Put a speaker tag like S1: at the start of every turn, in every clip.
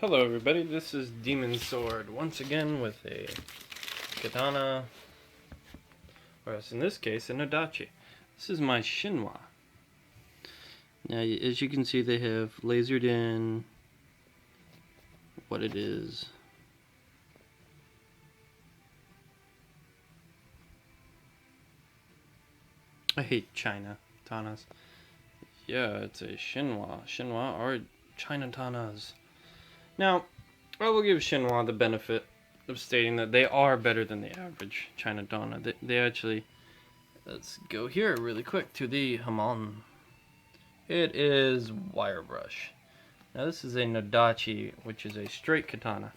S1: Hello everybody, this is Demon Sword once again with a katana, or as in this case, a nodachi. This is my Shinwa. Now as you can see they have lasered in what it is. I hate China katanas. Yeah, it's a Shinwa or China katanas. Now, I will give Shinwa the benefit of stating that they are better than the average China katana. They actually, let's go here really quick to the Hamon. It is wire brush. Now this is a nodachi, which is a straight katana.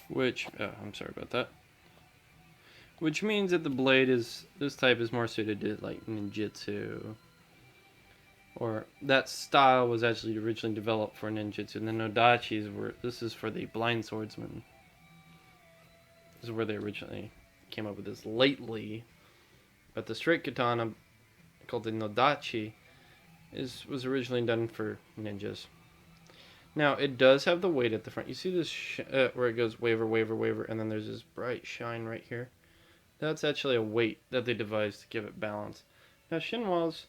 S1: Which, I'm sorry about that. Which means that the blade is, this type is more suited to like ninjutsu. Or that style was actually originally developed for ninjutsu, and the nodachis were, this is for the blind swordsman. This is where they originally came up with this lately. But the straight katana, called the nodachi, was originally done for ninjas. Now, it does have the weight at the front. You see this where it goes waver, waver, waver, and then there's this bright shine right here? That's actually a weight that they devised to give it balance. Now, Shinwas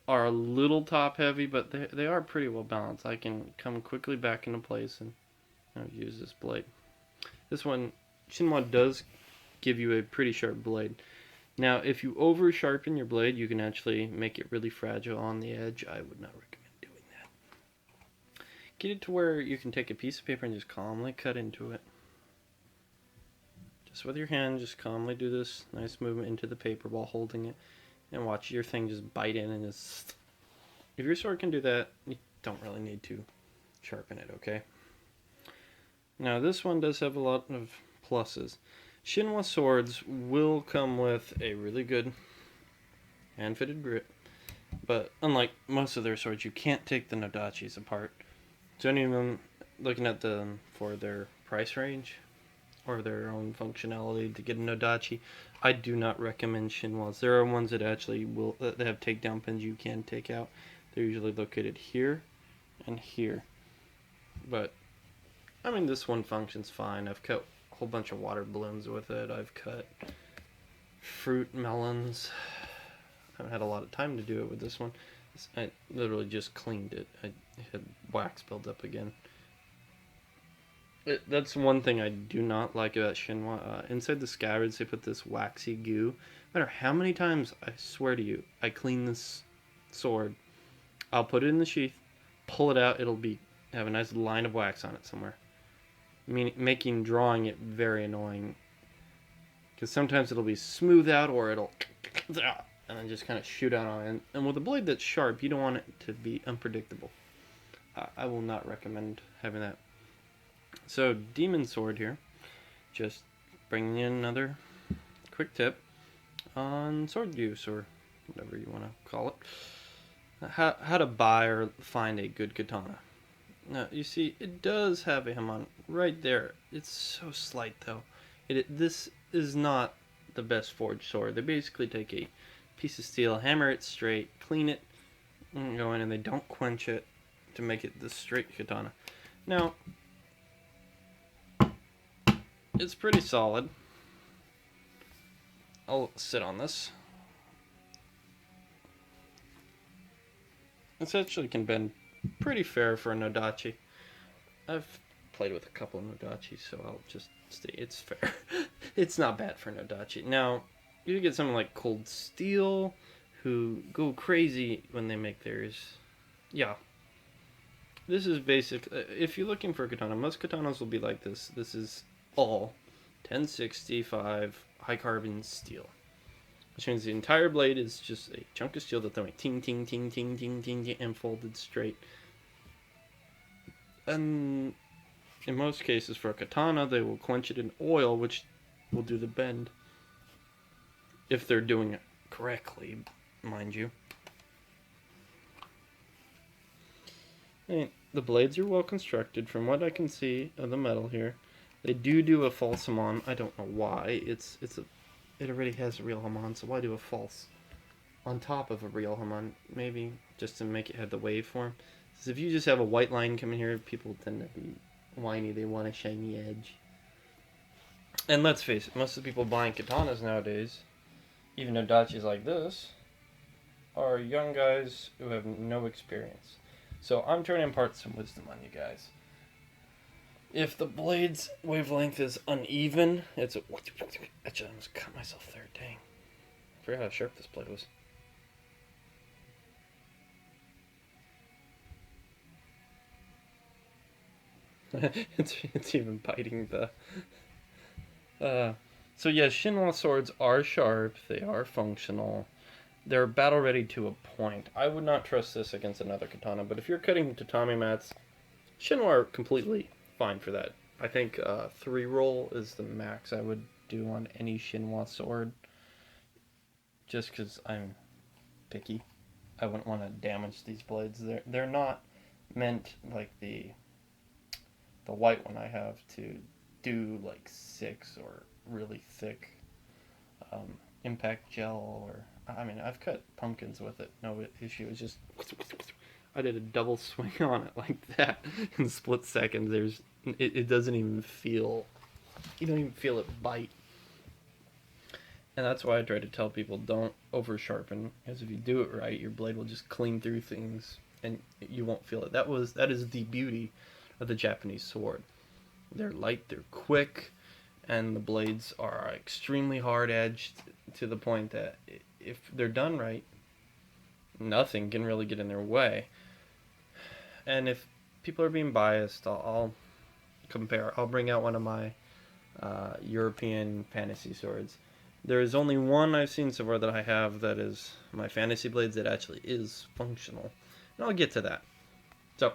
S1: are a little top heavy, but they are pretty well balanced. I can come quickly back into place and use this blade. This one, Shinwa does give you a pretty sharp blade. Now, if you over sharpen your blade, you can actually make it really fragile on the edge. I would not recommend doing that. Get it to where you can take a piece of paper and just calmly cut into it. Just with your hand, just calmly do this nice movement into the paper while holding it. And watch your thing just bite in and just... If your sword can do that, you don't really need to sharpen it, okay? Now, this one does have a lot of pluses. Shinwa swords will come with a really good hand-fitted grip, but unlike most of their swords, you can't take the nodachis apart. So any of them, looking at them for their price range, or their own functionality to get a nodachi, I do not recommend Shinwas. There are ones that actually will, that have takedown pins you can take out. They're usually located here and here. But, I mean, this one functions fine. I've cut a whole bunch of water balloons with it. I've cut fruit melons. I haven't had a lot of time to do it with this one. I literally just cleaned it. I had wax build up again. That's one thing I do not like about Shinwa. Inside the scabbards, they put this waxy goo. No matter how many times, I swear to you, I clean this sword, I'll put it in the sheath, pull it out, it'll have a nice line of wax on it somewhere. Making drawing it very annoying. Because sometimes it'll be smooth out, or it'll and then just kind of shoot out on it. And with a blade that's sharp, you don't want it to be unpredictable. I will not recommend having that. So, Demon Sword here, just bringing in another quick tip on sword use, or whatever you want to call it. How to buy or find a good katana. Now, you see, it does have a hamon right there. It's so slight, though. This is not the best forged sword. They basically take a piece of steel, hammer it straight, clean it, and go in, and they don't quench it to make it the straight katana. Now, it's pretty solid. I'll sit on this. This actually can bend pretty fair for a nodachi. I've played with a couple of nodachis, so I'll just say it's fair. It's not bad for a nodachi. Now, you get someone like Cold Steel, who go crazy when they make theirs. Yeah. This is basic. If you're looking for a katana, most katanas will be like this. This is all 1065 high carbon steel, which means the entire blade is just a chunk of steel that they make ting ting ting ting ting ting ting and folded straight. And in most cases for a katana, they will quench it in oil, which will do the bend if they're doing it correctly, mind you. And the blades are well constructed from what I can see of the metal here. They do a false hamon. I don't know why. It already has a real hamon, so why do a false on top of a real hamon? Maybe just to make it have the waveform. Because if you just have a white line coming here, people tend to be whiny. They want a shiny edge. And let's face it, most of the people buying katanas nowadays, even nodachis like this, are young guys who have no experience. So I'm trying to impart some wisdom on you guys. If the blade's wavelength is uneven, it's a... I just almost cut myself there, dang. I forgot how sharp this blade was. it's even biting the... So yes, Shinwa swords are sharp, they are functional. They're battle ready to a point. I would not trust this against another katana, but if you're cutting tatami mats, Shinwa are completely fine for that. I think 3 roll is the max I would do on any Shinwa sword. Just because I'm picky. I wouldn't want to damage these blades. They're not meant like the white one I have to do like 6 or really thick impact gel, or I mean I've cut pumpkins with it, no issue. It's just I did a double swing on it like that in split seconds. It doesn't even feel, you don't even feel it bite. And that's why I try to tell people don't over sharpen, because if you do it right, your blade will just clean through things and you won't feel it. That is the beauty of the Japanese sword. They're light, they're quick, and the blades are extremely hard edged to the point that if they're done right, nothing can really get in their way. And if people are being biased, I'll compare. I'll bring out one of my European fantasy swords. There is only one I've seen so far that I have that is my fantasy blades that actually is functional. And I'll get to that. So,